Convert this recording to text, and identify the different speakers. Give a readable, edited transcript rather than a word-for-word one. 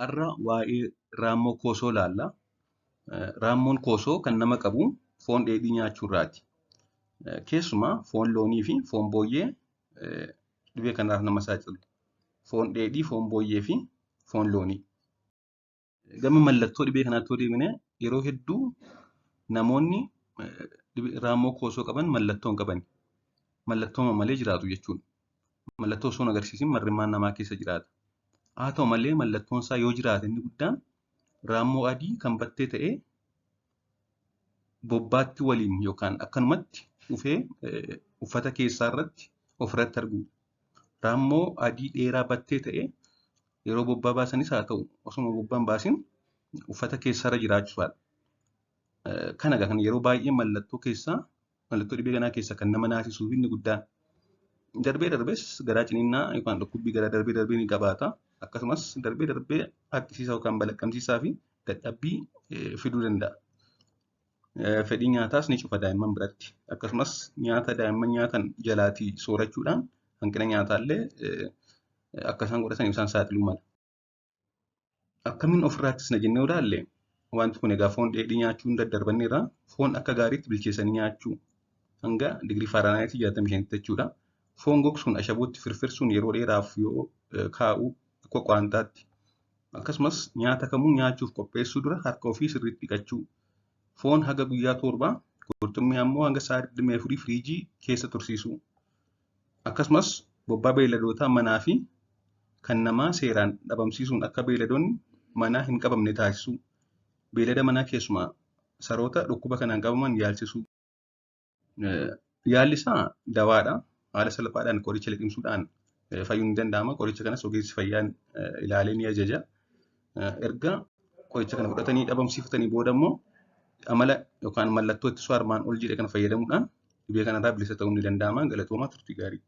Speaker 1: Har'a waa'ee raammoo koosoo ilaalla. Raammoon koosoo kan nama qabu foon dheedhii nyaachuurraati. Keessumaa foon loonii fi foon booyyee dhibee kanaaf nama saaxilu. Foon dheedhii, foon booyyee fi foon loonii. Gama mallattoo dhibee kanaatti yoo deebine yeroo hedduu namoonni raammoo koosoo qaban mallattoo hin qaban. Mallattoo malee jiraatu jechuudha. Mallattoo osoo hin agarsiisin marrimmaan namaa keessa jiraata. Haa ta'u malee mallattoon isaa yoo jiraate inni guddaan raammoo adii kan battee ta'ee bobbaatti waliin yookaan akkanumatti dhufee uffata keessaa irratti ofirratti arguudha. Raammoo adii dheeraa battee ta'ee yeroo bobbaa baasanis haa ta'u osuma bobbaan baasin uffata keessarra jiraachuudha. Kana kan yeroo baay'ee mallattoo dhibee kanaa keessaa kan nama naasisuu fi inni guddaan. Darbee darbees garaa ciniinnaa yookaan dhukkubbii garaa darbee ni qabaata. Akkasumas darbee haqqisiisaa yookaan balaqqamsiisaa fi dadhabbii fiduu danda'a. Fedhii nyaataas ni cufa daa'imman biratti. Akkasumas nyaata daa'imman nyaatan jalaatii soorachuudhaan hanqina nyaataallee akka isaan godhataniif isaan saaxiluu mala. Akkamiin ofirraa ittisna jennee ilaalle wanti kun egaa foon dheedhii nyaachuun daddarbanneerra foon akka gaariitti bilcheessanii nyaachuu hanga digirii faaraanaayitii 65 jechuudha. Foon gogsuun ashabootti firfirsuun yeroo dheeraaf yoo kaa'u akka qaantaatti. Akkasumas nyaata kamuu nyaachuuf qopheessuu dura harka ofii sirriitti dhiqachuu. Foon haga guyyaa 7, qurxummii ammoo hanga sa'aa 24 firiijii keessa tursiisuu. Akkasumas bobbaa beeyladootaa manaa fi kan namaa seeraan dhabamsiisuun akka beeyladoonni manaa hin qabamne taasisuu. Beeylada manaa keessumaa saroota dhukkuba kanaan qabaman yaalchisuu. Yaalli isaa dawaadha. Haala salphaadhaan qoricha liqimsuudhaan fayyuun ni danda'ama. Qoricha kanas ogeessi fayyaan ilaalee ni ajaja. Erga qoricha kana fudhatanii dhabamsiifatanii booda immoo amala yookaan mallattoo ittisuu armaan ol jedhe kana fayyadamuudhaan dhibee kanarraa bilisa ta'uun ni danda'ama. Galatoomaa turtii gaarii.